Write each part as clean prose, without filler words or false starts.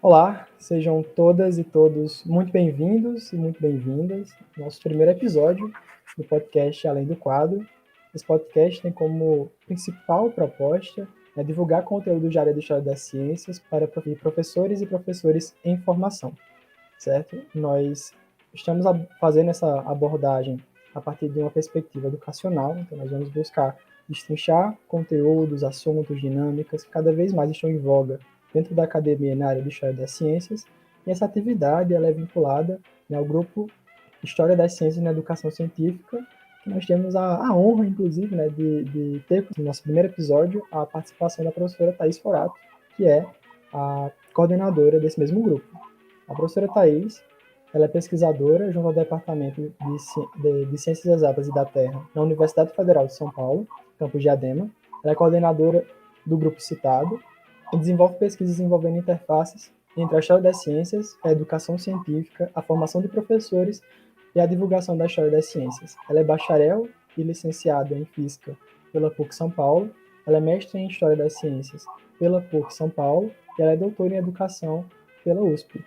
Olá, sejam todas e todos muito bem-vindos e muito bem-vindas ao nosso primeiro episódio do podcast Além do Quadro. Esse podcast tem como principal proposta divulgar conteúdo de área de História das Ciências para professores e professores em formação, certo? Nós estamos fazendo essa abordagem a partir de uma perspectiva educacional, então nós vamos buscar destrinchar conteúdos, assuntos, dinâmicas que cada vez mais estão em voga dentro da academia na área de História das Ciências, e essa atividade ela é vinculada ao grupo História das Ciências na Educação Científica, que nós temos a honra, inclusive, de ter no nosso primeiro episódio a participação da professora Thais Forato, que é a coordenadora desse mesmo grupo. A professora Thais, ela é pesquisadora junto ao Departamento de Ciências Exatas e da Terra na Universidade Federal de São Paulo, campus Diadema. Ela é coordenadora do grupo citado e desenvolve pesquisas envolvendo interfaces entre a história das ciências, a educação científica, a formação de professores e a divulgação da história das ciências. Ela é bacharel e licenciada em Física pela PUC São Paulo. Ela é mestre em História das Ciências pela PUC São Paulo e ela é doutora em Educação pela USP.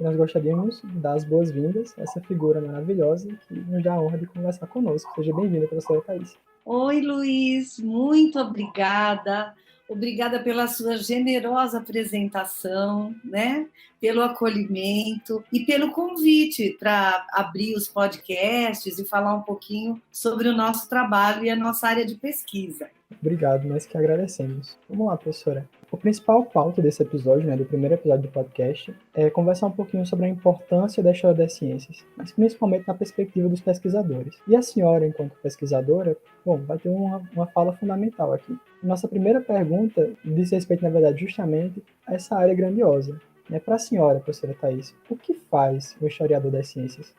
E nós gostaríamos de dar as boas-vindas a essa figura maravilhosa que nos dá a honra de conversar conosco. Seja bem-vinda, professora Thais. Oi, Luiz, muito obrigada. Obrigada pela sua generosa apresentação, né? Pelo acolhimento e pelo convite para abrir os podcasts e falar um pouquinho sobre o nosso trabalho e a nossa área de pesquisa. Obrigado, nós que agradecemos. Vamos lá, professora. O principal pauta desse episódio, do primeiro episódio do podcast, é conversar um pouquinho sobre a importância da história das ciências, mas principalmente na perspectiva dos pesquisadores. E a senhora, enquanto pesquisadora, vai ter uma fala fundamental aqui. Nossa primeira pergunta diz respeito, na verdade, justamente a essa área grandiosa. Para a senhora, professora Thais, o que faz o historiador das ciências?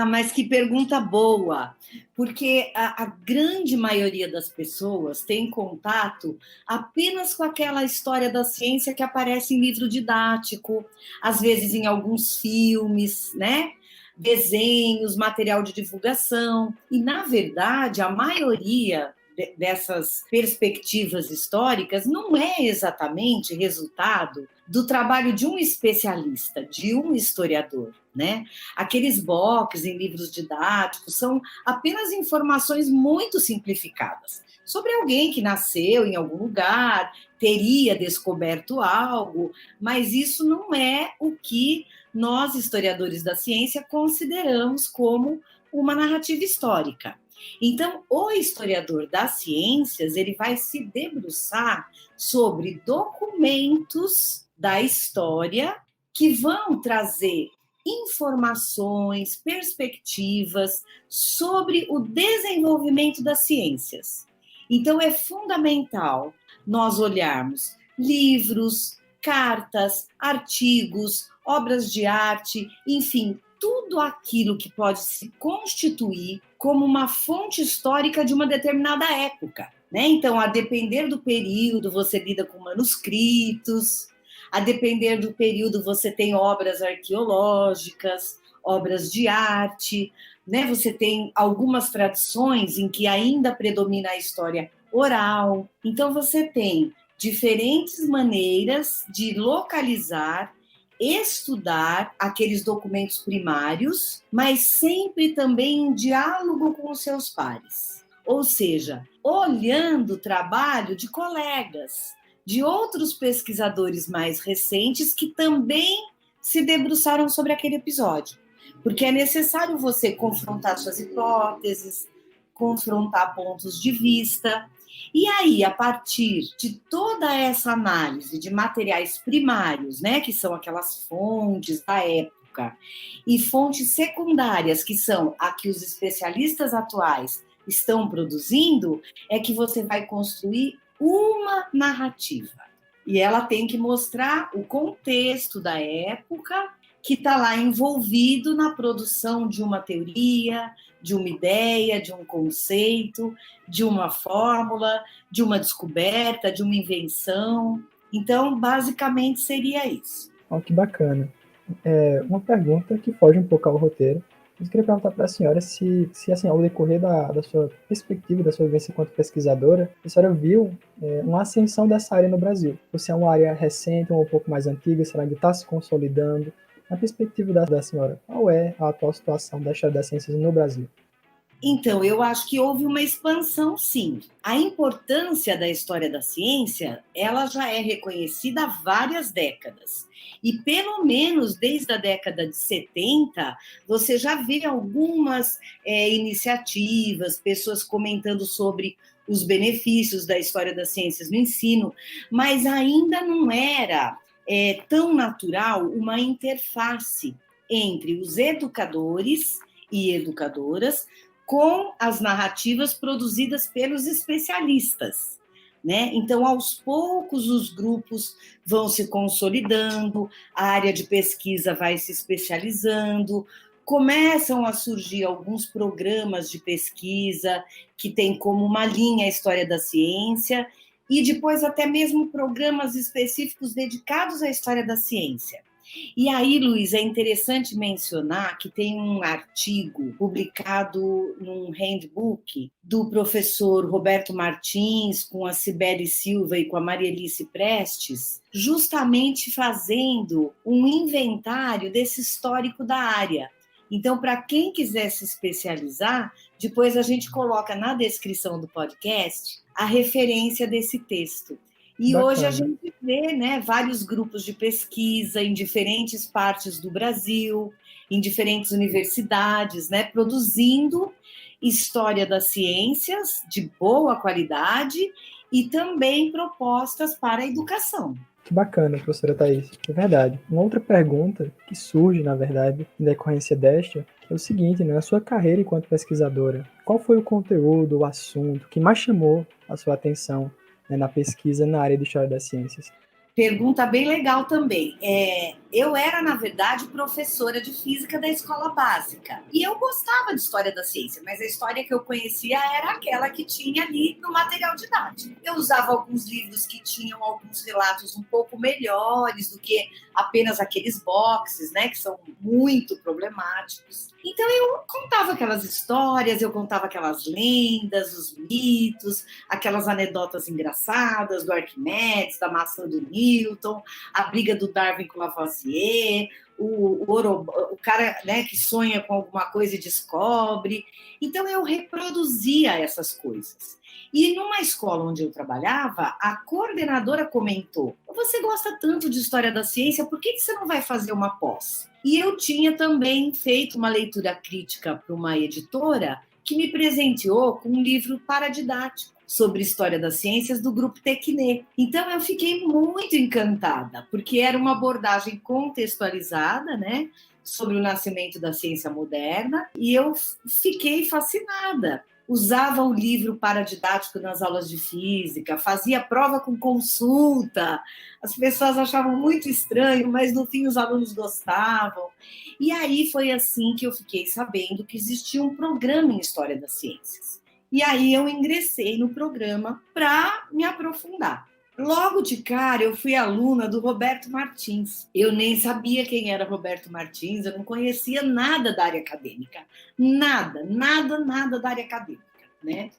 Mas que pergunta boa! Porque a grande maioria das pessoas tem contato apenas com aquela história da ciência que aparece em livro didático, às vezes em alguns filmes, né? Desenhos, material de divulgação. E, na verdade, a maioria dessas perspectivas históricas não é exatamente resultado do trabalho de um especialista, de um historiador, né? Aqueles box em livros didáticos são apenas informações muito simplificadas sobre alguém que nasceu em algum lugar, teria descoberto algo, mas isso não é o que nós, historiadores da ciência, consideramos como uma narrativa histórica. Então, o historiador das ciências, ele vai se debruçar sobre documentos da história que vão trazer informações, perspectivas sobre o desenvolvimento das ciências. Então, é fundamental nós olharmos livros, cartas, artigos, obras de arte, enfim, tudo aquilo que pode se constituir como uma fonte histórica de uma determinada época, né? Então, a depender do período, você lida com manuscritos, a depender do período, você tem obras arqueológicas, obras de arte, né? Você tem algumas tradições em que ainda predomina a história oral. Então, você tem diferentes maneiras de localizar, estudar aqueles documentos primários, mas sempre também em diálogo com os seus pares. Ou seja, olhando o trabalho de colegas, de outros pesquisadores mais recentes que também se debruçaram sobre aquele episódio. Porque é necessário você confrontar suas hipóteses, confrontar pontos de vista. E aí, a partir de toda essa análise de materiais primários, né, que são aquelas fontes da época, e fontes secundárias, que são a que os especialistas atuais estão produzindo, é que você vai construir uma narrativa. E ela tem que mostrar o contexto da época que está lá envolvido na produção de uma teoria, de uma ideia, de um conceito, de uma fórmula, de uma descoberta, de uma invenção. Então, basicamente, seria isso. Que bacana. Uma pergunta que foge um pouco ao roteiro, Eu queria perguntar para a senhora se assim, ao decorrer da sua perspectiva, da sua vivência enquanto pesquisadora, a senhora viu uma ascensão dessa área no Brasil. Ou se é uma área recente ou um pouco mais antiga, se ela ainda está se consolidando. Na perspectiva da senhora, qual é a atual situação da história das ciências no Brasil? Então, eu acho que houve uma expansão, sim. A importância da história da ciência, ela já é reconhecida há várias décadas. E pelo menos desde a década de 70, você já vê algumas iniciativas, pessoas comentando sobre os benefícios da história das ciências no ensino, mas ainda não era tão natural uma interface entre os educadores e educadoras com as narrativas produzidas pelos especialistas, né? Então, aos poucos, os grupos vão se consolidando, a área de pesquisa vai se especializando, começam a surgir alguns programas de pesquisa que têm como uma linha a história da ciência, e depois até mesmo programas específicos dedicados à história da ciência. E aí, Luiz, é interessante mencionar que tem um artigo publicado num handbook do professor Roberto Martins, com a Cibele Silva e com a Marielice Prestes, justamente fazendo um inventário desse histórico da área. Então, para quem quiser se especializar, depois a gente coloca na descrição do podcast a referência desse texto. E hoje a Bacana. gente vê, né, vários grupos de pesquisa em diferentes partes do Brasil, em diferentes universidades, né, produzindo história das ciências de boa qualidade e também propostas para a educação. Que bacana, professora Thais. É verdade. Uma outra pergunta que surge, na verdade, em decorrência desta, é o seguinte, né? Na sua carreira enquanto pesquisadora, qual foi o conteúdo, o assunto que mais chamou a sua atenção, né, na pesquisa na área de História das Ciências? Pergunta bem legal também. Eu era, na verdade, professora de física da escola básica. E eu gostava de história da ciência, mas a história que eu conhecia era aquela que tinha ali no material didático. Eu usava alguns livros que tinham alguns relatos um pouco melhores do que apenas aqueles boxes, né, que são muito problemáticos. Então eu contava aquelas histórias, eu contava aquelas lendas, os mitos, aquelas anedotas engraçadas do Arquimedes, da maçã do Newton, a briga do Darwin com Lavoisier, o cara, né, que sonha com alguma coisa e descobre. Então eu reproduzia essas coisas. E numa escola onde eu trabalhava, a coordenadora comentou: você gosta tanto de história da ciência, por que você não vai fazer uma pós? E eu tinha também feito uma leitura crítica para uma editora que me presenteou com um livro paradidático sobre história das ciências do grupo Tecnê. Então eu fiquei muito encantada, porque era uma abordagem contextualizada, né, sobre o nascimento da ciência moderna, e eu fiquei fascinada. Usava o livro paradidático nas aulas de física, fazia prova com consulta, as pessoas achavam muito estranho, mas no fim os alunos gostavam. E aí foi assim que eu fiquei sabendo que existia um programa em História das Ciências. E aí eu ingressei no programa para me aprofundar. Logo de cara, eu fui aluna do Roberto Martins. Eu nem sabia quem era Roberto Martins, eu não conhecia nada da área acadêmica. Nada da área acadêmica, né?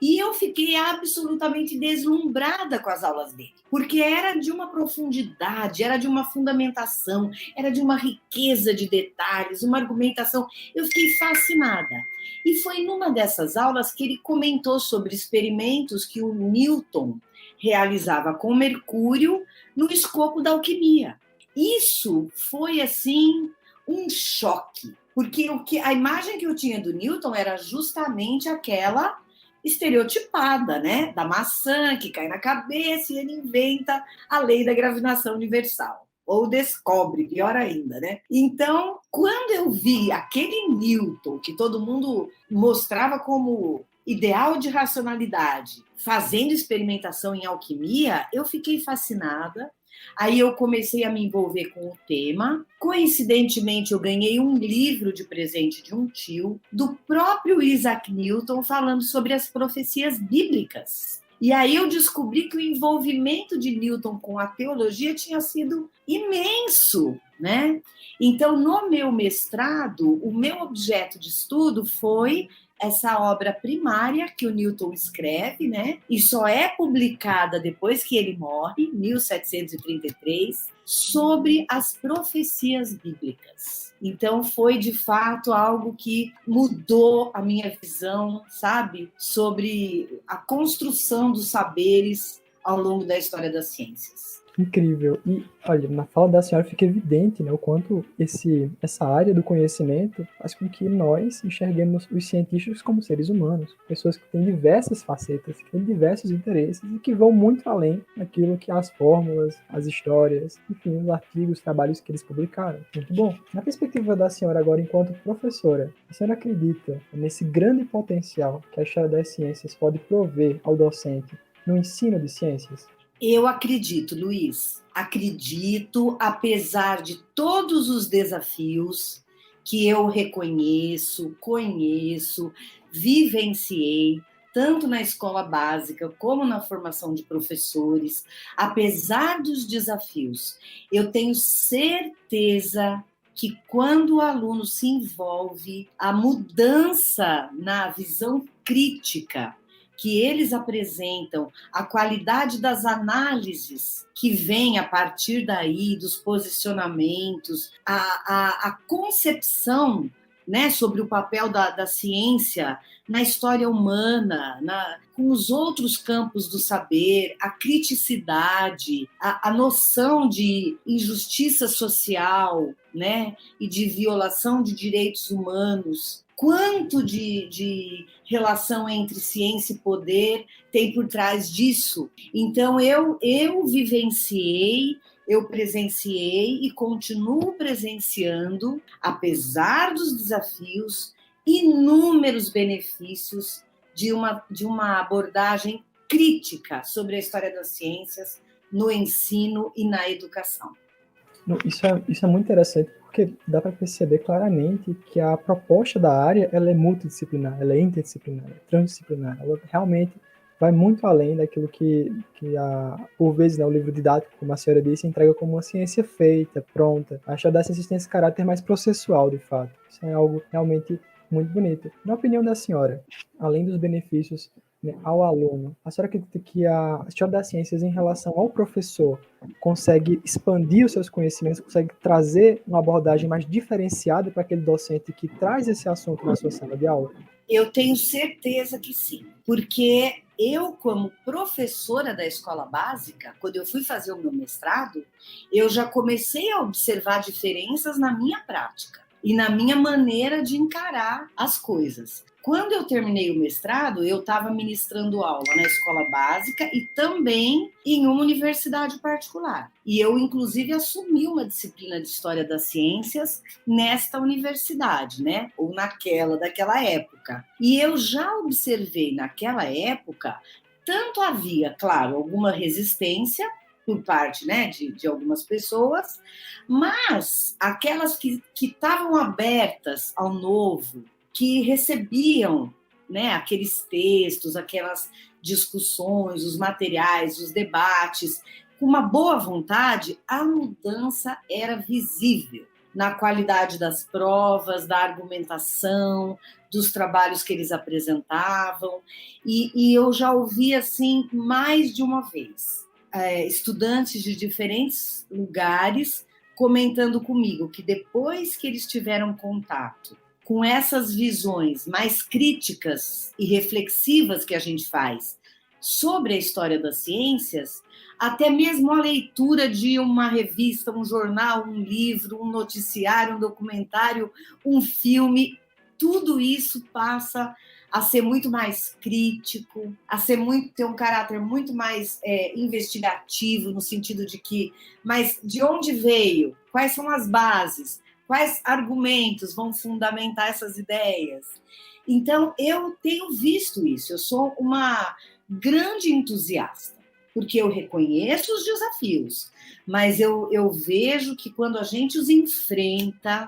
E eu fiquei absolutamente deslumbrada com as aulas dele, porque era de uma profundidade, era de uma fundamentação, era de uma riqueza de detalhes, uma argumentação. Eu fiquei fascinada. E foi numa dessas aulas que ele comentou sobre experimentos que o Newton realizava com mercúrio no escopo da alquimia. Isso foi, assim, um choque, porque a imagem que eu tinha do Newton era justamente aquela estereotipada, né? Da maçã que cai na cabeça e ele inventa a lei da gravitação universal. Ou descobre, pior ainda, né? Então, quando eu vi aquele Newton que todo mundo mostrava como ideal de racionalidade, fazendo experimentação em alquimia, eu fiquei fascinada. Aí eu comecei a me envolver com o tema. Coincidentemente, eu ganhei um livro de presente de um tio, do próprio Isaac Newton, falando sobre as profecias bíblicas. E aí eu descobri que o envolvimento de Newton com a teologia tinha sido imenso, né? Então, no meu mestrado, o meu objeto de estudo foi essa obra primária que o Newton escreve, né? E só é publicada depois que ele morre, 1733, sobre as profecias bíblicas. Então, foi de fato algo que mudou a minha visão, sabe, sobre a construção dos saberes ao longo da história das ciências. Incrível. E, olha, na fala da senhora fica evidente, né, o quanto essa área do conhecimento faz com que nós enxerguemos os cientistas como seres humanos, pessoas que têm diversas facetas, que têm diversos interesses e que vão muito além daquilo que as fórmulas, as histórias, enfim, os artigos, os trabalhos que eles publicaram. Muito bom. Na perspectiva da senhora agora, enquanto professora, a senhora acredita nesse grande potencial que a história das ciências pode prover ao docente no ensino de ciências? Eu acredito, Luiz. Acredito, apesar de todos os desafios que eu reconheço, conheço, vivenciei, tanto na escola básica como na formação de professores, apesar dos desafios, eu tenho certeza que quando o aluno se envolve, a mudança na visão crítica que eles apresentam, a qualidade das análises que vem a partir daí, dos posicionamentos, a concepção, né, sobre o papel da ciência na história humana, com os outros campos do saber, a criticidade, a noção de injustiça social, né, e de violação de direitos humanos. Quanto de relação entre ciência e poder tem por trás disso? Então, eu vivenciei, eu presenciei e continuo presenciando, apesar dos desafios, inúmeros benefícios de uma abordagem crítica sobre a história das ciências no ensino e na educação. Isso é muito interessante, porque dá para perceber claramente que a proposta da área ela é multidisciplinar, ela é interdisciplinar, é transdisciplinar, ela realmente vai muito além daquilo que por vezes, né, o livro didático, como a senhora disse, entrega como uma ciência feita, pronta. A história da ciência tem esse caráter mais processual, de fato. Isso é algo realmente muito bonito. Na opinião da senhora, além dos benefícios, né, ao aluno, a senhora acredita que a história das ciências em relação ao professor consegue expandir os seus conhecimentos, consegue trazer uma abordagem mais diferenciada para aquele docente que traz esse assunto na sua sala de aula? Eu tenho certeza que sim, porque eu, como professora da escola básica, quando eu fui fazer o meu mestrado, eu já comecei a observar diferenças na minha prática e na minha maneira de encarar as coisas. Quando eu terminei o mestrado, eu estava ministrando aula na escola básica e também em uma universidade particular. E eu, inclusive, assumi uma disciplina de História das Ciências nesta universidade, né? Ou daquela época. E eu já observei naquela época, tanto havia, claro, alguma resistência por parte, né, de algumas pessoas, mas aquelas que estavam abertas ao novo, que recebiam, né, aqueles textos, aquelas discussões, os materiais, os debates, com uma boa vontade, a mudança era visível na qualidade das provas, da argumentação, dos trabalhos que eles apresentavam. E eu já ouvi assim mais de uma vez estudantes de diferentes lugares comentando comigo que depois que eles tiveram contato com essas visões mais críticas e reflexivas que a gente faz sobre a história das ciências, até mesmo a leitura de uma revista, um jornal, um livro, um noticiário, um documentário, um filme, tudo isso passa a ser muito mais crítico, ter um caráter muito mais investigativo, no sentido de que, mas de onde veio? Quais são as bases? Quais argumentos vão fundamentar essas ideias? Então, eu tenho visto isso, eu sou uma grande entusiasta, porque eu reconheço os desafios, mas eu vejo que quando a gente os enfrenta,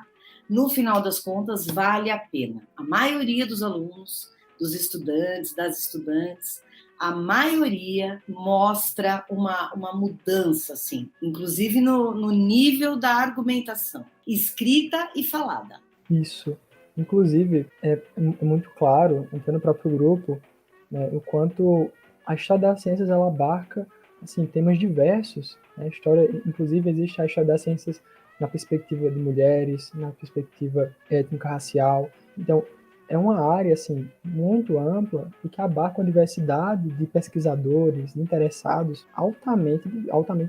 no final das contas, vale a pena. A maioria dos alunos, dos estudantes, das estudantes, a maioria mostra uma mudança, assim, inclusive no nível da argumentação, escrita e falada. Isso. Inclusive, é muito claro, até no próprio grupo, né, o quanto a história das ciências ela abarca assim, temas diversos. Né? A história, inclusive, existe a história das ciências na perspectiva de mulheres, na perspectiva étnico-racial. Então, é uma área assim, muito ampla e que abarca uma diversidade de pesquisadores, de interessados, altamente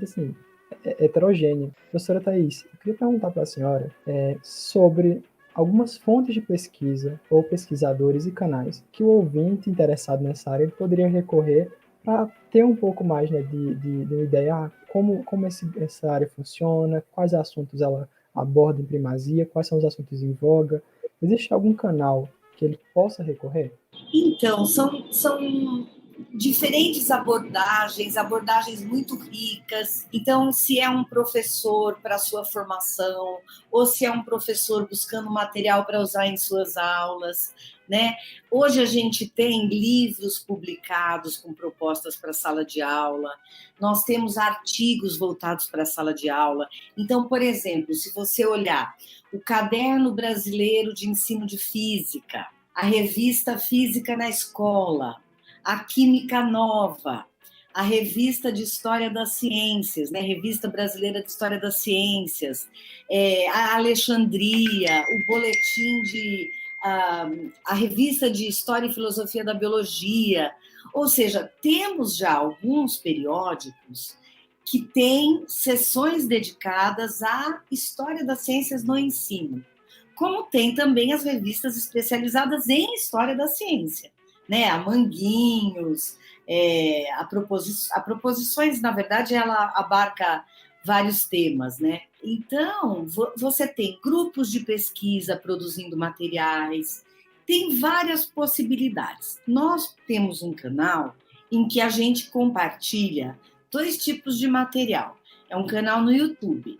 assim, heterogênea. Professora Thais, eu queria perguntar para a senhora sobre algumas fontes de pesquisa ou pesquisadores e canais que o ouvinte interessado nessa área ele poderia recorrer para ter um pouco mais, né, de uma ideia como essa área funciona, quais assuntos ela aborda em primazia, quais são os assuntos em voga. Existe algum canal que ele possa recorrer? Então, são diferentes abordagens muito ricas. Então, se é um professor para a sua formação, ou se é um professor buscando material para usar em suas aulas, né? Hoje a gente tem livros publicados com propostas para a sala de aula, nós temos artigos voltados para a sala de aula. Então, por exemplo, se você olhar o Caderno Brasileiro de Ensino de Física, a revista Física na Escola, a Química Nova, a revista de História das Ciências, né? Revista Brasileira de História das Ciências, a Alexandria, o boletim de a revista de História e Filosofia da Biologia. Ou seja, temos já alguns periódicos que têm sessões dedicadas à história das ciências no ensino, como tem também as revistas especializadas em história da ciência, né? A Manguinhos, a Proposições, na verdade, ela abarca vários temas, né? Então, você tem grupos de pesquisa produzindo materiais, tem várias possibilidades. Nós temos um canal em que a gente compartilha 2 tipos de material. É um canal no YouTube.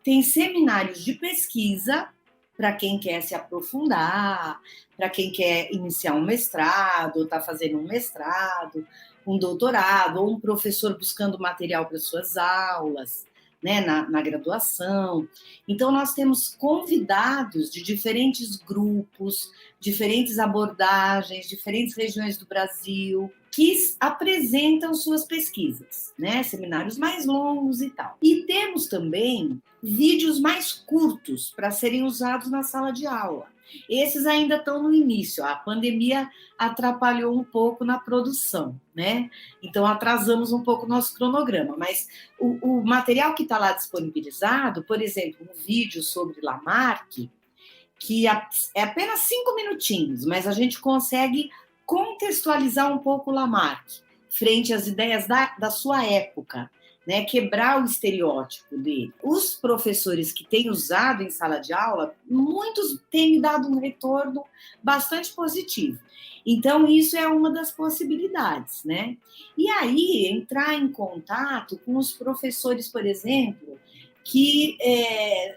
Tem seminários de pesquisa para quem quer se aprofundar, para quem quer iniciar um mestrado, ou está fazendo um mestrado, um doutorado, ou um professor buscando material para suas aulas, né, na graduação. Então, nós temos convidados de diferentes grupos, diferentes abordagens, diferentes regiões do Brasil, que apresentam suas pesquisas, né? Seminários mais longos e tal. E temos também vídeos mais curtos para serem usados na sala de aula. Esses ainda estão no início. A pandemia atrapalhou um pouco na produção, né? Então atrasamos um pouco o nosso cronograma. Mas o material que está lá disponibilizado, por exemplo, um vídeo sobre Lamarck, que é apenas 5 minutinhos, mas a gente consegue contextualizar um pouco Lamarck frente às ideias da sua época, né? Quebrar o estereótipo dele. Os professores que têm usado em sala de aula, muitos têm me dado um retorno bastante positivo. Então, isso é uma das possibilidades, né? E aí, entrar em contato com os professores, por exemplo, que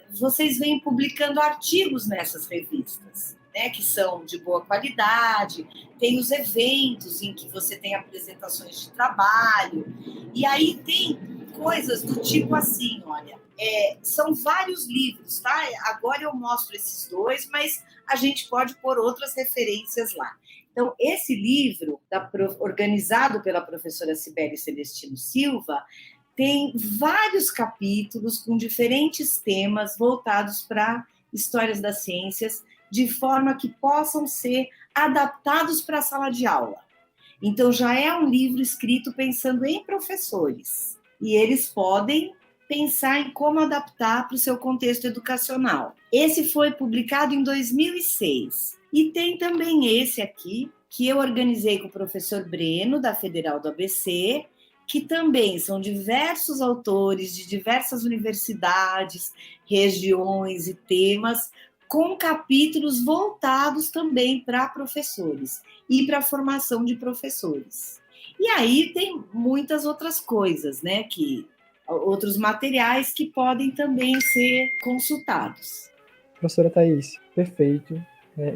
vocês vêm publicando artigos nessas revistas, né, que são de boa qualidade, tem os eventos em que você tem apresentações de trabalho, e aí tem coisas do tipo assim, olha, são vários livros, tá? Agora eu mostro esses 2, mas a gente pode pôr outras referências lá. Então, esse livro, organizado pela professora Cibele Celestino Silva, tem vários capítulos com diferentes temas voltados para histórias das ciências, de forma que possam ser adaptados para a sala de aula. Então, já é um livro escrito pensando em professores, e eles podem pensar em como adaptar para o seu contexto educacional. Esse foi publicado em 2006. E tem também esse aqui, que eu organizei com o professor Breno, da Federal do ABC, que também são diversos autores de diversas universidades, regiões e temas, com capítulos voltados também para professores e para a formação de professores. E aí tem muitas outras coisas, né, outros materiais que podem também ser consultados. Professora Thais, perfeito.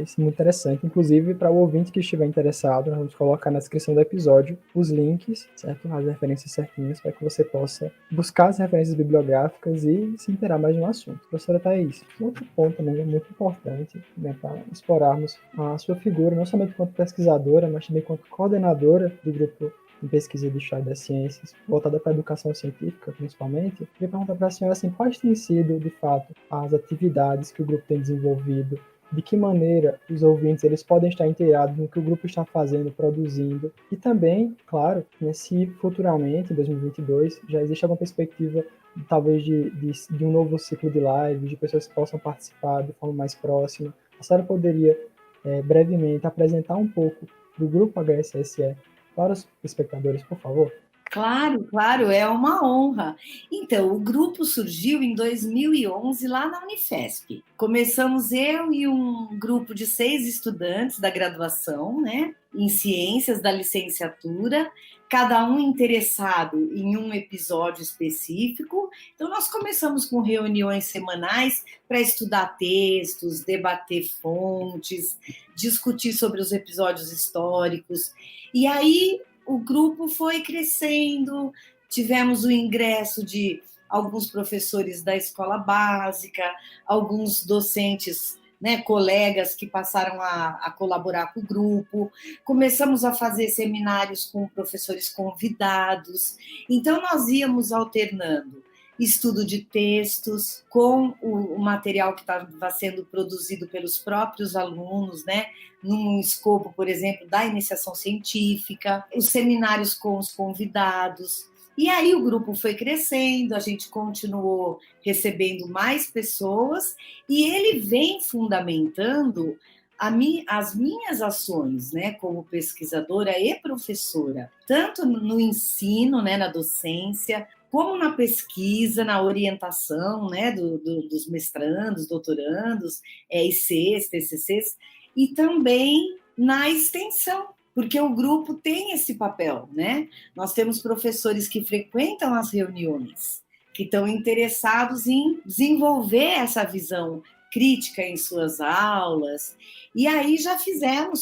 Isso é muito interessante. Inclusive, para o ouvinte que estiver interessado, nós vamos colocar na descrição do episódio os links, certo? As referências certinhas, para que você possa buscar as referências bibliográficas e se inteirar mais no assunto. Professora Thaís, outro ponto também é muito importante, né, para explorarmos a sua figura, não somente enquanto pesquisadora, mas também enquanto coordenadora do grupo em pesquisa de História das Ciências, voltada para a educação científica, principalmente. Eu queria perguntar para a senhora assim, quais têm sido, de fato, as atividades que o grupo tem desenvolvido, de que maneira os ouvintes eles podem estar inteirados no que o grupo está fazendo, produzindo, e também, claro, né, se futuramente, em 2022, já existe alguma perspectiva talvez de um novo ciclo de lives, de pessoas que possam participar de forma mais próxima. A senhora poderia, brevemente, apresentar um pouco do grupo HSSE para os espectadores, por favor? Claro, claro, é uma honra. Então, o grupo surgiu em 2011 lá na Unifesp. Começamos eu e um grupo de 6 estudantes da graduação, né, em ciências da licenciatura, cada um interessado em um episódio específico. Então, nós começamos com reuniões semanais para estudar textos, debater fontes, discutir sobre os episódios históricos. E aí o grupo foi crescendo, tivemos o ingresso de alguns professores da escola básica, alguns docentes, né, colegas que passaram a colaborar com o grupo, começamos a fazer seminários com professores convidados, então nós íamos alternando estudo de textos com o material que estava sendo produzido pelos próprios alunos, né, num escopo, por exemplo, da iniciação científica, os seminários com os convidados. E aí o grupo foi crescendo, a gente continuou recebendo mais pessoas e ele vem fundamentando as minhas ações, né, como pesquisadora e professora, tanto no ensino, né, na docência, como na pesquisa, na orientação, né, dos mestrandos, doutorandos, ICs, TCCs, e também na extensão, porque o grupo tem esse papel, né? Nós temos professores que frequentam as reuniões, que estão interessados em desenvolver essa visão crítica em suas aulas, e aí já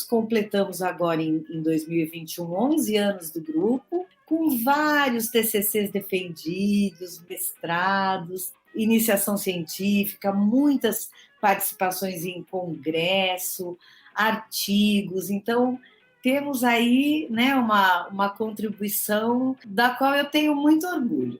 completamos agora em 2021, 11 anos do grupo, com vários TCCs defendidos, mestrados, iniciação científica, muitas participações em congresso, artigos. Então, temos aí, né, uma contribuição da qual eu tenho muito orgulho.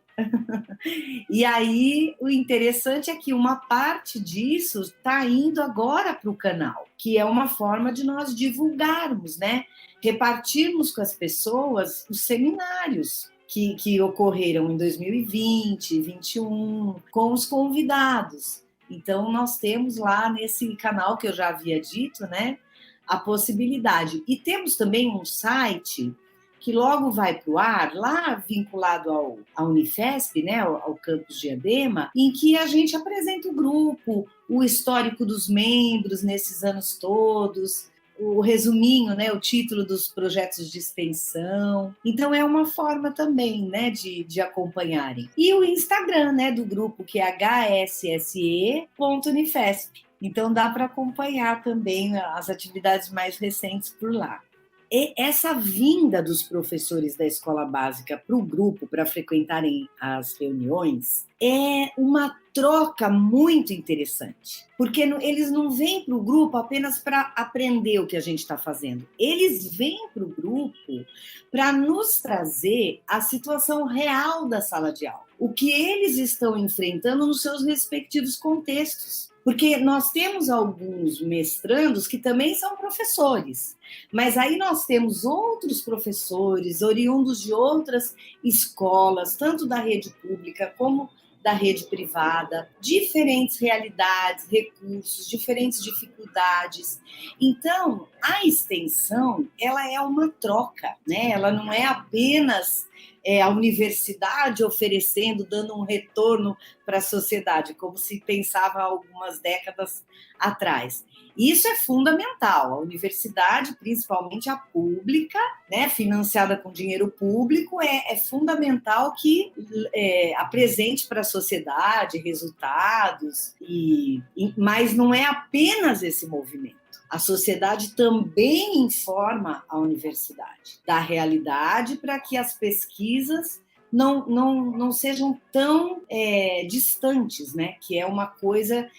E aí, o interessante é que uma parte disso está indo agora para o canal, que é uma forma de nós divulgarmos, né? Repartirmos com as pessoas os seminários que ocorreram em 2020, 2021, com os convidados. Então, nós temos lá nesse canal que eu já havia dito, né, a possibilidade. E temos também um site que logo vai para o ar, lá vinculado à Unifesp, né, ao campus de Diadema, em que a gente apresenta o grupo, o histórico dos membros nesses anos todos, o resuminho, né, o título dos projetos de extensão. Então, é uma forma também, né, de acompanharem. E o Instagram, né, do grupo, que é hsse.unifesp. Então, dá para acompanhar também as atividades mais recentes por lá. E essa vinda dos professores da escola básica para o grupo, para frequentarem as reuniões, é uma troca muito interessante, porque eles não vêm para o grupo apenas para aprender o que a gente está fazendo, eles vêm para o grupo para nos trazer a situação real da sala de aula, o que eles estão enfrentando nos seus respectivos contextos. Porque nós temos alguns mestrandos que também são professores, mas aí nós temos outros professores oriundos de outras escolas, tanto da rede pública como da rede privada, diferentes realidades, recursos, diferentes dificuldades. Então, a extensão, ela é uma troca, né? Ela não é apenas a universidade oferecendo, dando um retorno para a sociedade, como se pensava há algumas décadas atrás. Isso é fundamental. A universidade, principalmente a pública, né, financiada com dinheiro público, é fundamental que apresente para a sociedade resultados, mas não é apenas esse movimento. A sociedade também informa a universidade da realidade para que as pesquisas não sejam tão distantes, né? Que é uma coisa,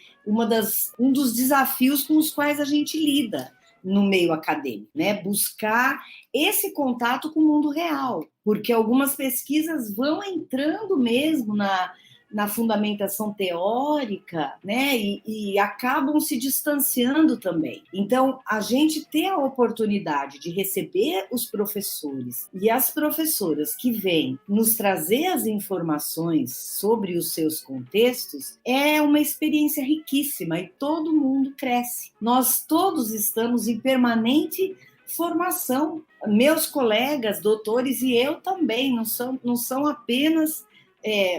um dos desafios com os quais a gente lida no meio acadêmico, né? Buscar esse contato com o mundo real, porque algumas pesquisas vão entrando mesmo na fundamentação teórica, né? E acabam se distanciando também. Então, a gente ter a oportunidade de receber os professores e as professoras que vêm nos trazer as informações sobre os seus contextos é uma experiência riquíssima e todo mundo cresce. Nós todos estamos em permanente formação. Meus colegas, doutores e eu também, não são apenas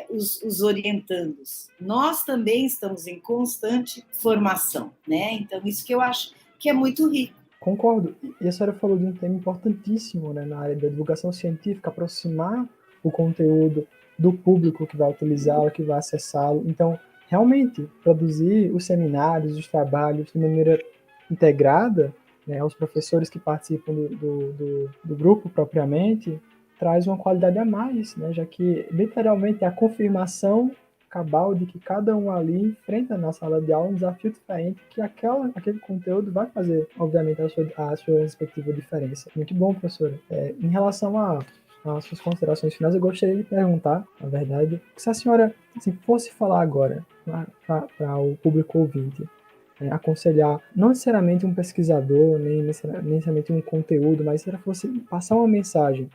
os orientandos. Nós também estamos em constante formação, né? Então, isso que eu acho que é muito rico. Concordo. E a senhora falou de um tema importantíssimo, né, na área da divulgação científica, aproximar o conteúdo do público que vai utilizá-lo, que vai acessá-lo. Então, realmente, produzir os seminários, os trabalhos de maneira integrada, né, os professores que participam do grupo propriamente, traz uma qualidade a mais, né? Já que literalmente é a confirmação cabal de que cada um ali enfrenta na sala de aula um desafio diferente, que aquele conteúdo vai fazer, obviamente, a sua respectiva diferença. Muito bom, professora. Em relação às suas considerações finais, eu gostaria de perguntar, na verdade, se a senhora fosse falar agora para o público ouvinte, aconselhar não necessariamente um pesquisador, nem necessariamente um conteúdo, mas se ela fosse passar uma mensagem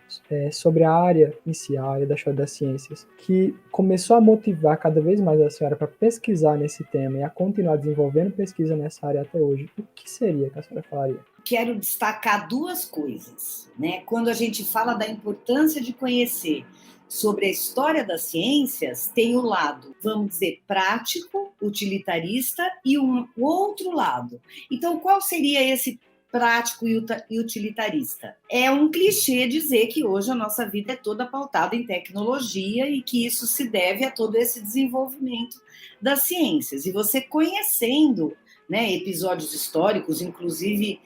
sobre a área em si, a área da história das ciências, que começou a motivar cada vez mais a senhora para pesquisar nesse tema e a continuar desenvolvendo pesquisa nessa área até hoje, o que seria que a senhora falaria? Quero destacar duas coisas, né? Quando a gente fala da importância de conhecer sobre a história das ciências, tem o lado, vamos dizer, prático, utilitarista e um outro lado. Então, qual seria esse prático e utilitarista? É um clichê dizer que hoje a nossa vida é toda pautada em tecnologia e que isso se deve a todo esse desenvolvimento das ciências. E você conhecendo, né, episódios históricos, inclusive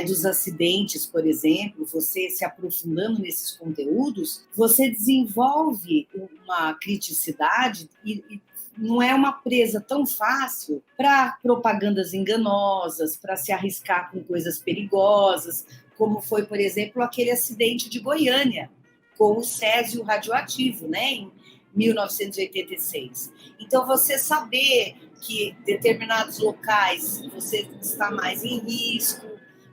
dos acidentes, por exemplo, você se aprofundando nesses conteúdos, você desenvolve uma criticidade e não é uma presa tão fácil para propagandas enganosas, para se arriscar com coisas perigosas, como foi, por exemplo, aquele acidente de Goiânia, com o césio radioativo, né, em 1986. Então, você saber que determinados locais você está mais em risco,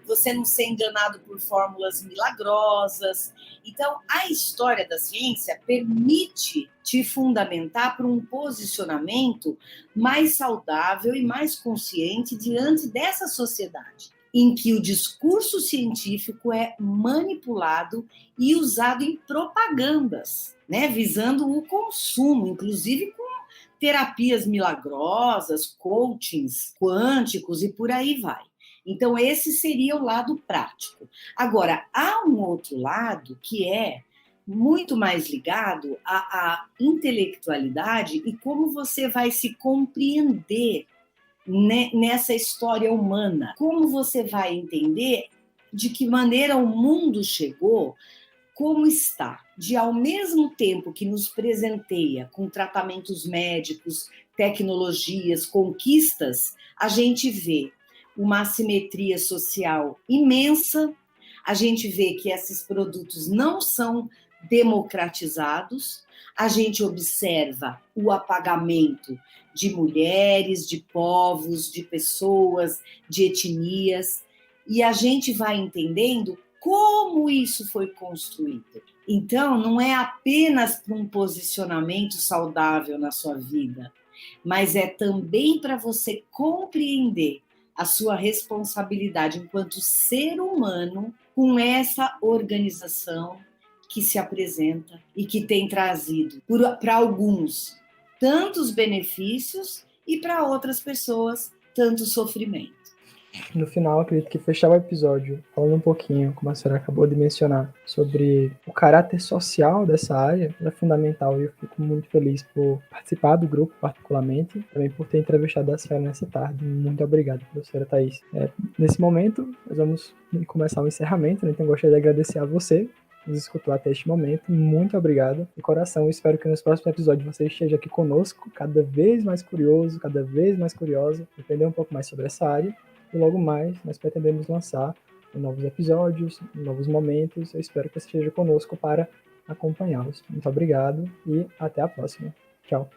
você não ser enganado por fórmulas milagrosas. Então, a história da ciência permite te fundamentar para um posicionamento mais saudável e mais consciente diante dessa sociedade, em que o discurso científico é manipulado e usado em propagandas, né, visando o consumo, inclusive com terapias milagrosas, coachings quânticos e por aí vai. Então, esse seria o lado prático. Agora, há um outro lado que é muito mais ligado à intelectualidade e como você vai se compreender nessa história humana. Como você vai entender de que maneira o mundo chegou, como está, de ao mesmo tempo que nos presenteia com tratamentos médicos, tecnologias, conquistas, a gente vê uma assimetria social imensa, a gente vê que esses produtos não são democratizados, a gente observa o apagamento de mulheres, de povos, de pessoas, de etnias, e a gente vai entendendo como isso foi construído. Então, não é apenas para um posicionamento saudável na sua vida, mas é também para você compreender a sua responsabilidade enquanto ser humano com essa organização que se apresenta e que tem trazido para alguns tantos benefícios e para outras pessoas tanto sofrimento. No final, acredito que fechar o episódio falando um pouquinho, como a senhora acabou de mencionar, sobre o caráter social dessa área é fundamental e eu fico muito feliz por participar do grupo, particularmente, também por ter entrevistado a senhora nessa tarde. Muito obrigado, professora Thaís. Nesse momento, nós vamos começar o encerramento, né? Então, eu gostaria de agradecer a você nos escutou até este momento. Muito obrigado de coração. Eu espero que nos próximos episódios você esteja aqui conosco, cada vez mais curioso, cada vez mais curiosa, aprender um pouco mais sobre essa área. E logo mais, nós pretendemos lançar novos episódios, novos momentos. Eu espero que você esteja conosco para acompanhá-los. Muito obrigado e até a próxima. Tchau.